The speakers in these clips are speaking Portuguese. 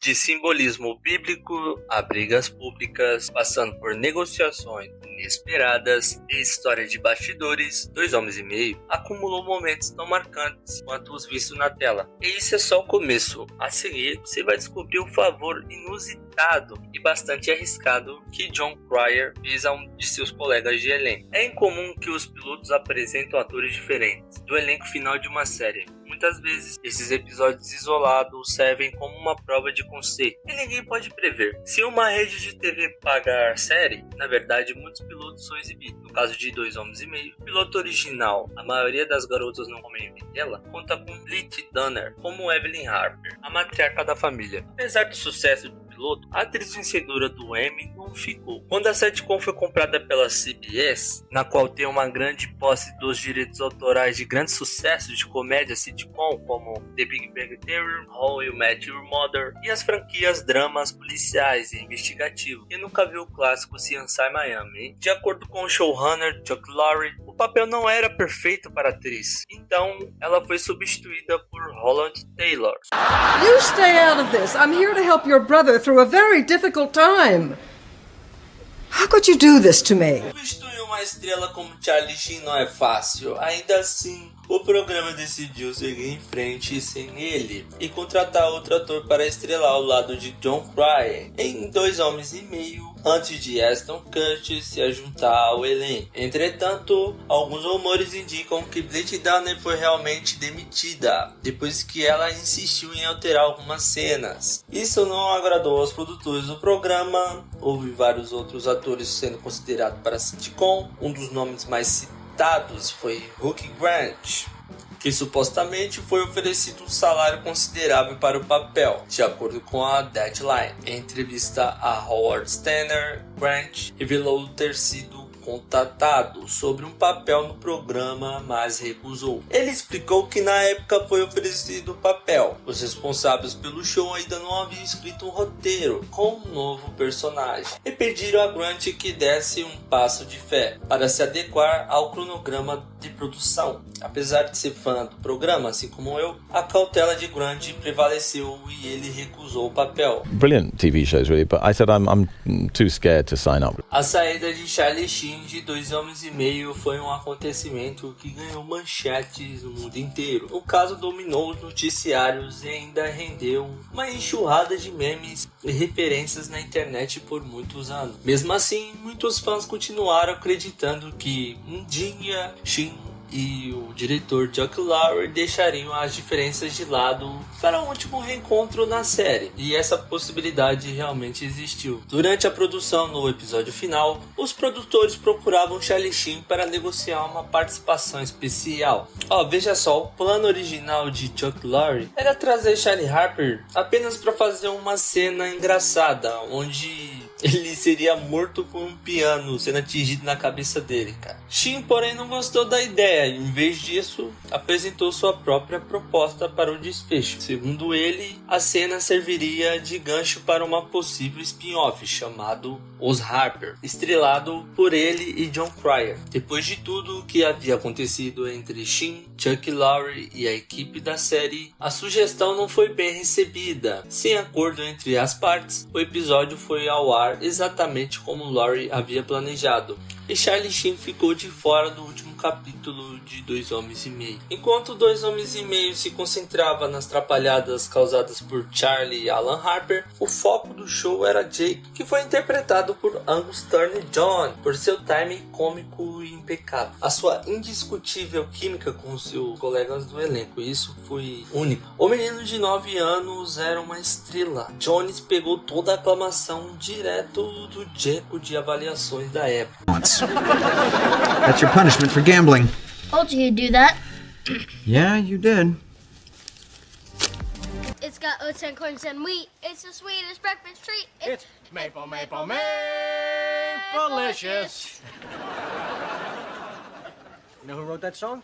De simbolismo bíblico a brigas públicas, passando por negociações inesperadas e história de bastidores, 2 Homens e Meio acumulou momentos tão marcantes quanto os vistos na tela. E isso é só o começo. A seguir, você vai descobrir o favor inusitado e bastante arriscado que Jon Cryer fez a um de seus colegas de elenco. É incomum que os pilotos apresentam atores diferentes do elenco final de uma série. Muitas vezes, esses episódios isolados servem como uma prova de conceito e ninguém pode prever. Se uma rede de TV pagar a série, na verdade muitos pilotos são exibidos. No caso de 2 Homens e Meio, o piloto original, a maioria das garotas não comem dela, conta com Lily Dunner como Evelyn Harper, a matriarca da família. Apesar do sucesso do piloto, a atriz vencedora do Emmy não ficou. Quando a sitcom foi comprada pela CBS, na qual tem uma grande posse dos direitos autorais de grandes sucessos de comédia sitcom como The Big Bang Theory, How I Met Your Mother e as franquias dramas policiais e investigativos, e nunca viu o clássico CSI Miami. De acordo com o showrunner Chuck Lorre, o papel não era perfeito para a atriz, então ela foi substituída por Holland Taylor. You stay out of this. I'm here to help your brother through a very difficult time. How could you do this to me? Substituir uma estrela como Charlie Sheen não é fácil. Ainda assim, o programa decidiu seguir em frente sem ele e contratar outro ator para estrelar ao lado de Jon Cryer em 2 Homens e Meio, antes de Ashton Kutcher se juntar ao elenco. Entretanto, alguns rumores indicam que Lily Dunner foi realmente demitida depois que ela insistiu em alterar algumas cenas. Isso não agradou aos produtores do programa. Houve vários outros atores sendo considerados para a sitcom. Um dos nomes mais citados foi Hugh Grant, que supostamente foi oferecido um salário considerável para o papel, de acordo com a Deadline. Em entrevista a Howard Stern, Grant revelou ter sido contatado sobre um papel no programa, mas recusou. Ele explicou que na época foi oferecido o papel. Os responsáveis pelo show ainda não haviam escrito um roteiro com um novo personagem e pediram a Grant que desse um passo de fé para se adequar ao cronograma de produção. Apesar de ser fã do programa, assim como eu, a cautela de Grant prevaleceu e ele recusou o papel. Brilliant TV shows, really, but I said I'm too scared to sign up. A saída de Charlie Sheen de 2 Homens e Meio foi um acontecimento que ganhou manchetes no mundo inteiro. O caso dominou os noticiários e ainda rendeu uma enxurrada de memes e referências na internet por muitos anos. Mesmo assim, muitos fãs continuaram acreditando que um dia Sheen e o diretor Chuck Lorre deixariam as diferenças de lado para um último reencontro na série, e essa possibilidade realmente existiu. Durante a produção no episódio final, os produtores procuravam Charlie Sheen para negociar uma participação especial. Veja só, o plano original de Chuck Lorre era trazer Charlie Harper apenas para fazer uma cena engraçada, onde ele seria morto por um piano sendo atingido na cabeça dele, cara. Sheen, porém, não gostou da ideia e, em vez disso, apresentou sua própria proposta para o desfecho. Segundo ele, a cena serviria de gancho para uma possível spin-off chamado Os Harper, estrelado por ele e Jon Cryer. Depois de tudo o que havia acontecido entre Sheen, Chuck Lorre e a equipe da série, a sugestão não foi bem recebida. Sem acordo entre as partes, o episódio foi ao ar exatamente como Lorre havia planejado, e Charlie Sheen ficou de fora do último capítulo de 2 Homens e Meio. Enquanto 2 Homens e Meio se concentrava nas atrapalhadas causadas por Charlie e Alan Harper, o foco do show era Jake, que foi interpretado por Angus Taylor-Joy, por seu timing cômico e impecável. A sua indiscutível química com seus colegas do elenco, isso foi único. O menino de 9 anos era uma estrela. Jones pegou toda a aclamação direto do Jeco de avaliações da época. That's your punishment for gambling. Told you you'd do that. Yeah, you did. It's got oats and corn and wheat. It's the sweetest breakfast treat. It's maple, maple, maple-licious. You know who wrote that song?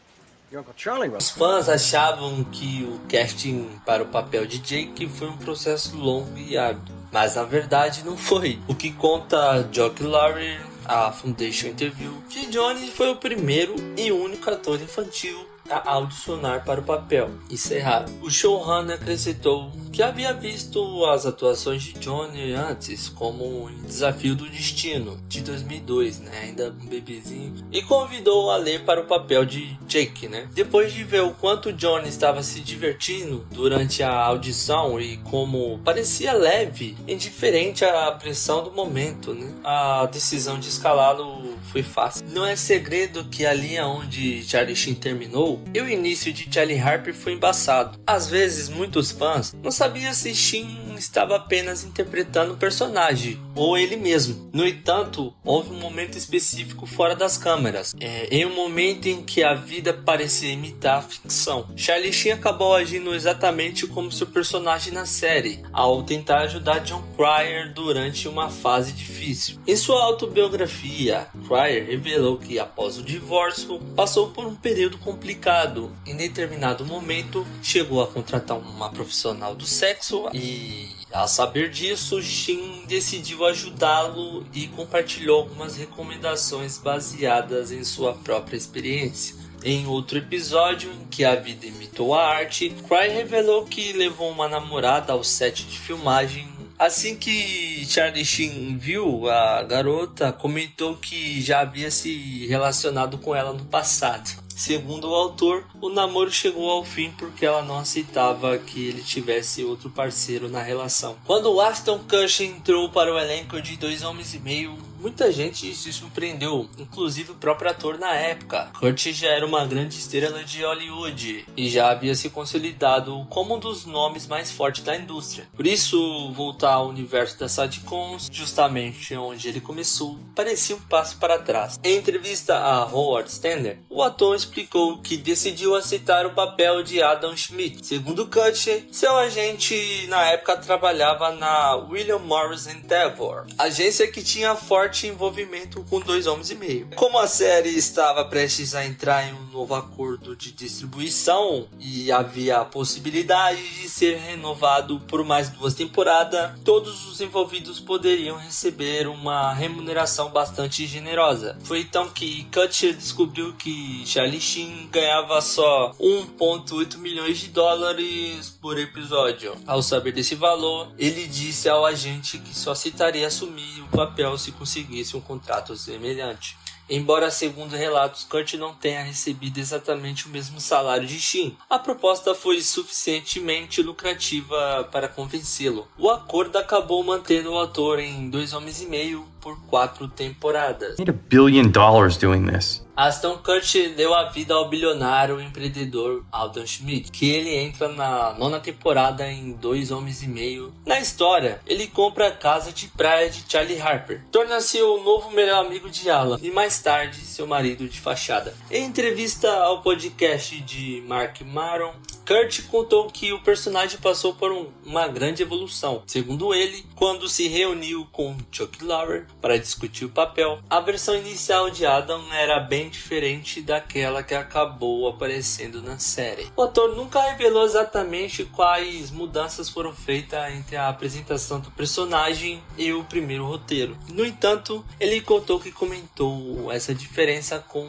Your Uncle Charlie wrote it. Os fãs achavam que o casting para o papel de Jake foi um processo longo e árduo, mas na verdade não foi. O que conta Chuck Lorre, a Foundation Interview, que Johnny foi o primeiro e único ator infantil a audicionar para o papel. Isso é errado. O showrunner acrescentou que havia visto as atuações de Johnny antes, como em Desafio do Destino, de 2002, né, ainda um bebezinho, e convidou a ler para o papel de Jake, né. Depois de ver o quanto Johnny estava se divertindo durante a audição e como parecia leve, indiferente à pressão do momento, né, a decisão de escalá-lo foi fácil. Não é segredo que a linha onde Charlie Sheen terminou e o início de Charlie Harper foi embaçado. Às vezes, muitos fãs não sabiam se Sheen estava apenas interpretando o personagem ou ele mesmo. No entanto, houve um momento específico fora das câmeras, em um momento em que a vida parecia imitar a ficção. Charlie Sheen acabou agindo exatamente como seu personagem na série, ao tentar ajudar Jon Cryer durante uma fase difícil. Em sua autobiografia, Cryer revelou que após o divórcio, passou por um período complicado. Em determinado momento, chegou a contratar uma profissional do sexo e, ao saber disso, Sheen decidiu ajudá-lo e compartilhou algumas recomendações baseadas em sua própria experiência. Em outro episódio em que a vida imitou a arte, Cryer revelou que levou uma namorada ao set de filmagem. Assim que Charlie Sheen viu a garota, comentou que já havia se relacionado com ela no passado. Segundo o autor, o namoro chegou ao fim porque ela não aceitava que ele tivesse outro parceiro na relação. Quando Ashton Kutcher entrou para o elenco de 2 Homens e Meio, muita gente se surpreendeu, inclusive o próprio ator na época. Kutcher já era uma grande estrela de Hollywood e já havia se consolidado como um dos nomes mais fortes da indústria. Por isso, voltar ao universo das sitcoms, justamente onde ele começou, parecia um passo para trás. Em entrevista a Howard Stern, o ator explicou que decidiu aceitar o papel de Adam Schmidt. Segundo Kutcher, seu agente na época trabalhava na William Morris Endeavor, agência que tinha forte envolvimento com 2 Homens e Meio. Como a série estava prestes a entrar em um novo acordo de distribuição e havia a possibilidade de ser renovado por mais 2 temporadas, todos os envolvidos poderiam receber uma remuneração bastante generosa. Foi então que Kutcher descobriu que Charlie Sheen ganhava só 1,8 milhões de dólares por episódio. Ao saber desse valor, ele disse ao agente que só aceitaria assumir o papel se conseguisse um contrato semelhante. Embora, segundo relatos, Kurt não tenha recebido exatamente o mesmo salário de Sheen, a proposta foi suficientemente lucrativa para convencê-lo. O acordo acabou mantendo o ator em 2 Homens e Meio por 4 temporadas. I made $1 billion doing this. Ashton Kutcher deu a vida ao bilionário empreendedor Adam Schmidt, que ele entra na 9ª temporada em 2 Homens e Meio. Na história, ele compra a casa de praia de Charlie Harper, torna-se o novo melhor amigo de Alan e mais tarde seu marido de fachada. Em entrevista ao podcast de Mark Maron, Kurt contou que o personagem passou por uma grande evolução. Segundo ele, quando se reuniu com Chuck Lorre para discutir o papel, a versão inicial de Adam era bem diferente daquela que acabou aparecendo na série. O ator nunca revelou exatamente quais mudanças foram feitas entre a apresentação do personagem e o primeiro roteiro. No entanto, ele contou que comentou essa diferença com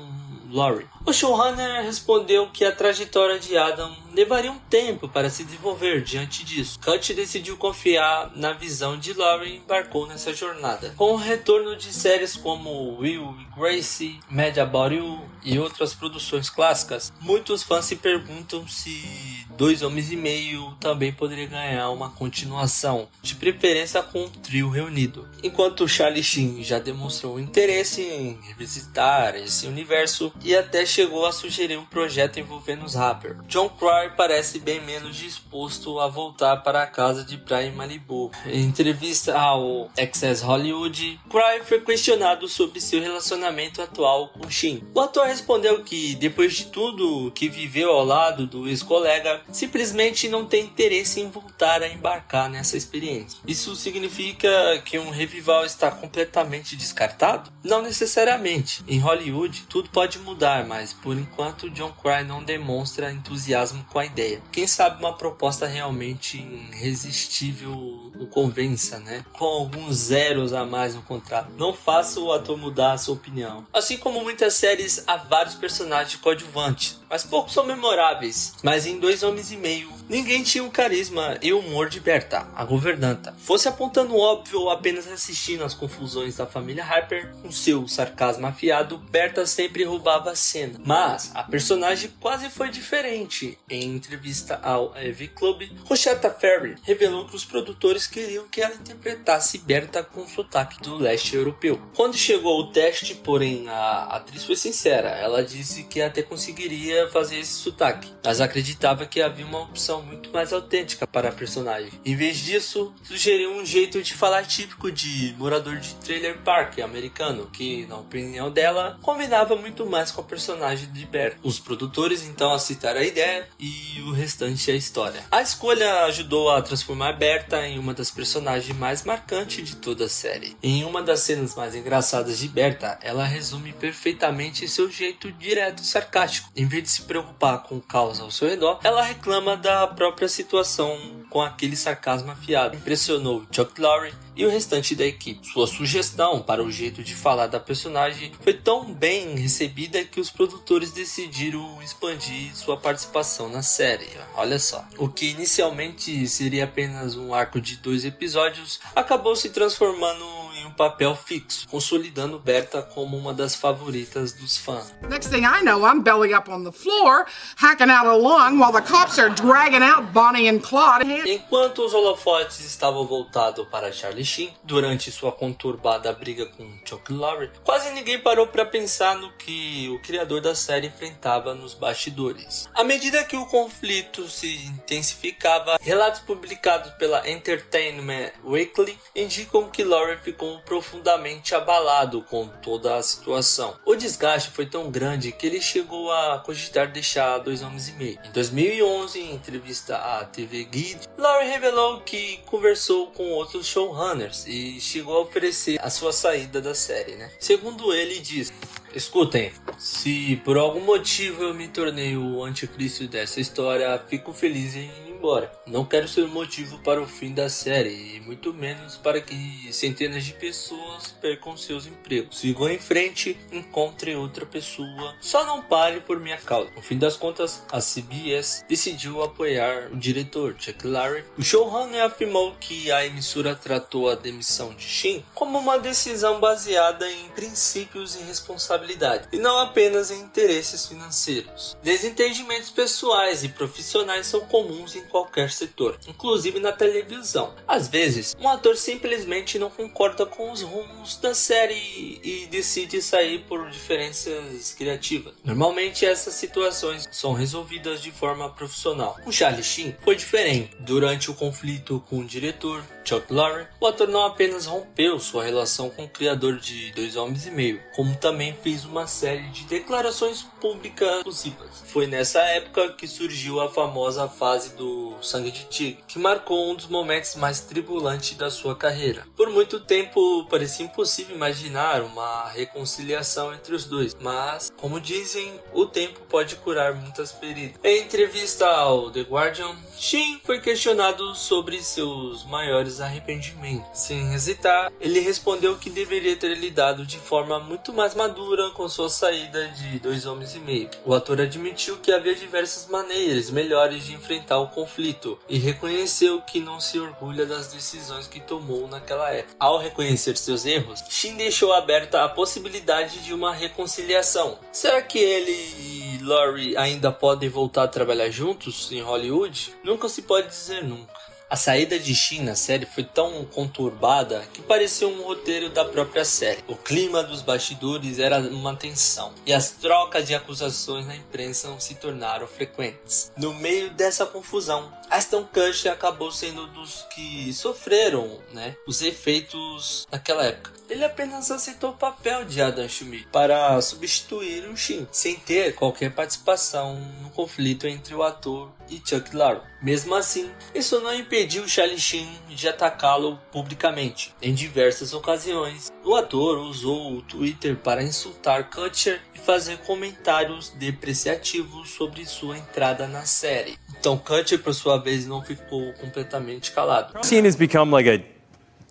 Lorre. O showrunner respondeu que a trajetória de Adam levaria um tempo para se desenvolver diante disso. Kutcher decidiu confiar na visão de Lorre e embarcou nessa jornada. Com o retorno de séries como Will e Gracie, Mad About You e outras produções clássicas, muitos fãs se perguntam se 2 Homens e Meio também poderia ganhar uma continuação, de preferência com um trio reunido. Enquanto Charlie Sheen já demonstrou interesse em revisitar esse universo e até chegou a sugerir um projeto envolvendo os Harper, Jon Cryer parece bem menos disposto a voltar para a casa de praia em Malibu. Em entrevista ao Access Hollywood, Cryer foi questionado sobre seu relacionamento atual com Sheen. O ator respondeu que, depois de tudo que viveu ao lado do ex-colega, simplesmente não tem interesse em voltar a embarcar nessa experiência. Isso significa que um revival está completamente descartado? Não necessariamente. Em Hollywood, tudo pode mudar, mas por enquanto Jon Cryer não demonstra entusiasmo com a ideia. Quem sabe uma proposta realmente irresistível o convença, né? Com alguns zeros a mais no contrato. Não faça o ator mudar a sua opinião. Assim como muitas séries, há vários personagens coadjuvantes, mas poucos são memoráveis. Mas em 2 Homens Homens e Meio, ninguém tinha o carisma e o humor de Berta, a governanta. Fosse apontando óbvio ou apenas assistindo às confusões da família Harper, com seu sarcasmo afiado, Berta sempre roubava a cena. Mas a personagem quase foi diferente. Em entrevista ao AV Club, Rochetta Ferry revelou que os produtores queriam que ela interpretasse Berta com sotaque do leste europeu. Quando chegou o teste, porém, a atriz foi sincera. Ela disse que até conseguiria fazer esse sotaque, mas acreditava que havia uma opção muito mais autêntica para a personagem. Em vez disso, sugeriu um jeito de falar típico de morador de trailer park americano, que, na opinião dela, combinava muito mais com a personagem de Berta. Os produtores então aceitaram a ideia e o restante é a história. A escolha ajudou a transformar Berta em uma das personagens mais marcantes de toda a série. Em uma das cenas mais engraçadas de Berta, ela resume perfeitamente seu jeito direto e sarcástico. Em vez de se preocupar com o caos ao seu redor, ela reclama da própria situação com aquele sarcasmo afiado. Impressionou Chuck Lorre e o restante da equipe. Sua sugestão para o jeito de falar da personagem foi tão bem recebida que os produtores decidiram expandir sua participação na série. Olha só. O que inicialmente seria apenas um arco de 2 episódios, acabou se transformando em um papel fixo, consolidando Berta como uma das favoritas dos fãs. Next thing I know, I'm belly up on the floor, hacking out a lung while the cops are dragging out Bonnie and Claude. Enquanto os holofotes estavam voltados para Charlie Sheen, durante sua conturbada briga com Chuck Lorre, quase ninguém parou para pensar no que o criador da série enfrentava nos bastidores. À medida que o conflito se intensificava, relatos publicados pela Entertainment Weekly indicam que Lorre ficou profundamente abalado com toda a situação. O desgaste foi tão grande que ele chegou a cogitar deixar 2 Homens e Meio. Em 2011, em entrevista à TV Guide, Lorre revelou que conversou com outros showrunners e chegou a oferecer a sua saída da série, Segundo ele, diz: escutem, se por algum motivo eu me tornei o anticristo dessa história, fico feliz em ir embora. Não quero ser o motivo para o fim da série, e muito menos para que centenas de pessoas percam seus empregos. Sigam em frente, encontrem outra pessoa, só não pare por minha causa. No fim das contas, a CBS decidiu apoiar o diretor, Chuck Lorre. O showrunner afirmou que a emissora tratou a demissão de Sheen como uma decisão baseada em princípios e responsabilidade, e não apenas em interesses financeiros. Desentendimentos pessoais e profissionais são comuns em qualquer setor, inclusive na televisão. Às vezes, um ator simplesmente não concorda com os rumos da série e decide sair por diferenças criativas. Normalmente, essas situações são resolvidas de forma profissional. Com Charlie Sheen foi diferente. Durante o conflito com o diretor, Chuck Lorre, o ator não apenas rompeu sua relação com o criador de 2 Homens e Meio, como também fez uma série de declarações públicas abusivas. Foi nessa época que surgiu a famosa fase do Sangue de Tigre, que marcou um dos momentos mais tribulantes da sua carreira. Por muito tempo parecia impossível imaginar uma reconciliação entre os dois, mas, como dizem, o tempo pode curar muitas feridas. Em entrevista ao The Guardian, Sheen foi questionado sobre seus maiores arrependimentos. Sem hesitar, ele respondeu que deveria ter lidado de forma muito mais madura com sua saída de 2 Homens e Meio. O ator admitiu que havia diversas maneiras melhores de enfrentar o conflito e reconheceu que não se orgulha das decisões que tomou naquela época. Ao reconhecer seus erros, Sheen deixou aberta a possibilidade de uma reconciliação. Será que ele e Lorre ainda podem voltar a trabalhar juntos em Hollywood? Nunca se pode dizer nunca. A saída de Sheen na série foi tão conturbada que parecia um roteiro da própria série. O clima dos bastidores era uma tensão e as trocas de acusações na imprensa se tornaram frequentes. No meio dessa confusão, Ashton Kutcher acabou sendo dos que sofreram, os efeitos naquela época. Ele apenas aceitou o papel de Adam Schmidt para substituir o Sheen, sem ter qualquer participação no conflito entre o ator e Chuck Lorre. Mesmo assim, isso não impediu Charlie Sheen de atacá-lo publicamente. Em diversas ocasiões, o ator usou o Twitter para insultar Kutcher e fazer comentários depreciativos sobre sua entrada na série. Então Kutcher, por sua vez, não ficou completamente calado. Sheen has become like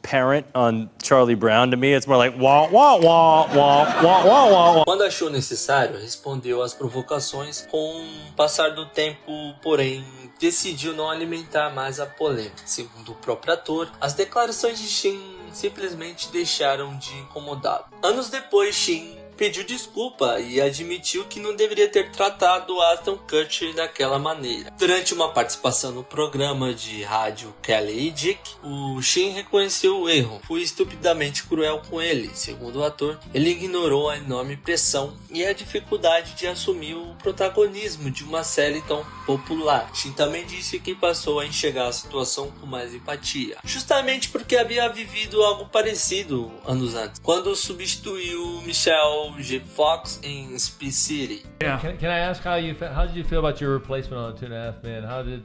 parent on Charlie Brown to me. It's more like wah wah wah wah wah wah wah. Quando achou necessário, respondeu às provocações com o passar do tempo, porém decidiu não alimentar mais a polêmica. Segundo o próprio ator, as declarações de Shin simplesmente deixaram de incomodá-lo. Anos depois, Shin pediu desculpa e admitiu que não deveria ter tratado Ashton Kutcher daquela maneira. Durante uma participação no programa de rádio Kelly e Dick, o Shin reconheceu o erro. Fui estupidamente cruel com ele. Segundo o ator, ele ignorou a enorme pressão e a dificuldade de assumir o protagonismo de uma série tão popular. Shin também disse que passou a enxergar a situação com mais empatia, justamente porque havia vivido algo parecido anos antes, quando substituiu Michelle J. Fox em Speed City. Yeah. Can I ask how did you feel about your replacement on 2.5 Men? How did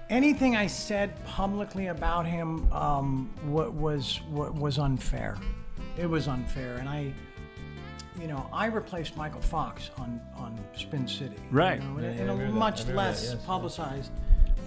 anything I said publicly about him was unfair. It was unfair, and I replaced Michael Fox on Spin City. Right. In a much less publicized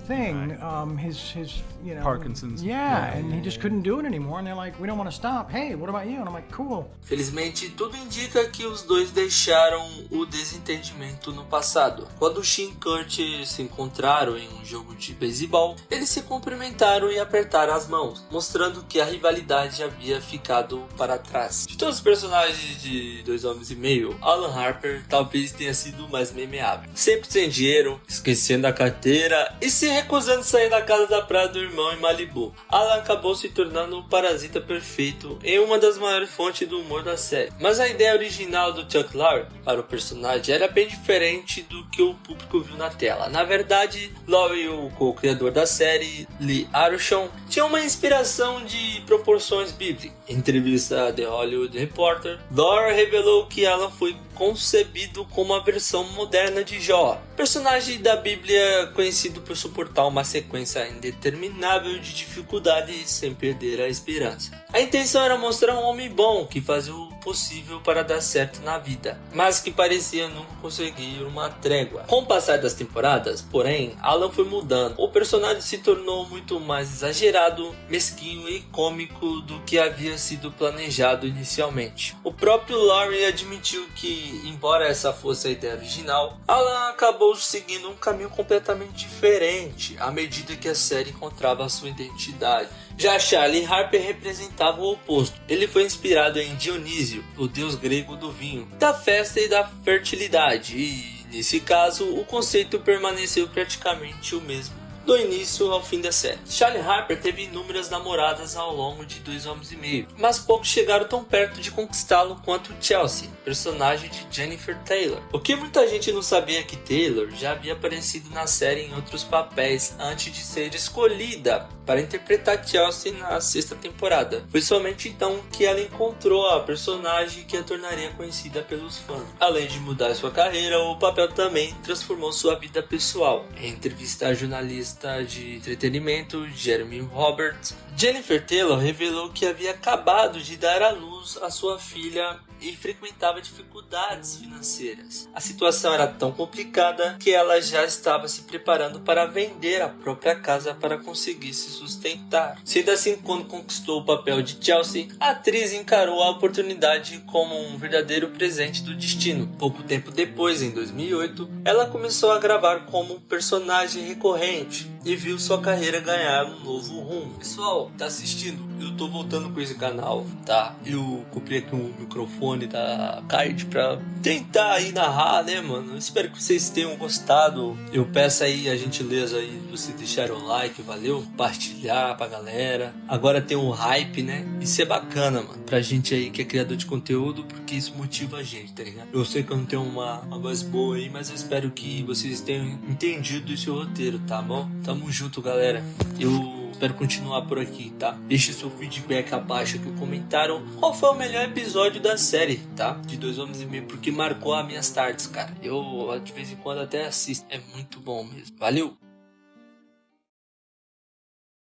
thing. His Parkinson's. Yeah, and he just couldn't do it anymore. And they're like, we don't want to stop. Hey, what about you? And I'm like, cool. Felizmente, tudo indica que os dois deixaram o desentendimento no passado. Quando Shin e Kurt se encontraram em um jogo de beisebol, eles se cumprimentaram e apertaram as mãos, mostrando que a rivalidade havia ficado para trás. De todos os personagens de 2 Homens e Meio, Alan Harper talvez tenha sido o mais memeável. Sempre sem dinheiro, esquecendo a carteira e se recusando a sair da casa da praia do irmão em Malibu. Alan acabou se tornando o parasita perfeito em uma das maiores fontes do humor da série. Mas a ideia original do Chuck Lorre para o personagem era bem diferente do que o público viu na tela. Na verdade, Lorre, o co-criador da série, Lee Arushon, tinha uma inspiração de proporções bíblicas. Em entrevista a The Hollywood Reporter, Lorre revelou que Alan foi concebido como a versão moderna de Jó, personagem da Bíblia conhecido por suportar uma sequência indeterminável de dificuldades sem perder a esperança. A intenção era mostrar um homem bom que fazia o possível para dar certo na vida, mas que parecia nunca conseguir uma trégua. Com o passar das temporadas, porém, Alan foi mudando. O personagem se tornou muito mais exagerado, mesquinho e cômico do que havia sido planejado inicialmente. O próprio Lorre admitiu que, embora essa fosse a ideia original, Alan acabou seguindo um caminho completamente diferente à medida que a série encontrava a sua identidade. Já Charlie Harper representava o oposto. Ele foi inspirado em Dionísio, o deus grego do vinho, da festa e da fertilidade, e nesse caso o conceito permaneceu praticamente o mesmo do início ao fim da série. Charlie Harper teve inúmeras namoradas ao longo de 2 Homens e Meio, mas poucos chegaram tão perto de conquistá-lo quanto Chelsea, personagem de Jennifer Taylor. O que muita gente não sabia é que Taylor já havia aparecido na série em outros papéis antes de ser escolhida para interpretar Chelsea na 6ª temporada. Foi somente então que ela encontrou a personagem que a tornaria conhecida pelos fãs. Além de mudar sua carreira, o papel também transformou sua vida pessoal. Em entrevista à jornalista de entretenimento Jeremy Roberts, Jennifer Taylor revelou que havia acabado de dar à luz a sua filha e frequentava dificuldades financeiras. A situação era tão complicada que ela já estava se preparando para vender a própria casa para conseguir se sustentar. Sendo assim, quando conquistou o papel de Chelsea, a atriz encarou a oportunidade como um verdadeiro presente do destino. Pouco tempo depois, em 2008, ela começou a gravar como personagem recorrente e viu sua carreira ganhar um novo rumo. Pessoal, tá assistindo? Eu tô voltando com esse canal, tá? Eu comprei aqui um microfone da Kite pra tentar aí narrar, né, mano? Eu espero que vocês tenham gostado. Eu peço aí a gentileza aí de vocês deixarem o like, valeu? Compartilhar pra galera. Agora tem um hype, né? Isso é bacana, mano, pra gente aí que é criador de conteúdo, porque isso motiva a gente, tá ligado? Eu sei que eu não tenho uma voz boa aí, mas eu espero que vocês tenham entendido esse roteiro, tá bom? Tamo junto, galera. Eu espero continuar por aqui, tá? Deixe seu feedback abaixo aqui no comentário. Qual foi o melhor episódio da série, tá? De 2 Homens e Meio, porque marcou as minhas tardes, cara. Eu de vez em quando até assisto. É muito bom mesmo. Valeu!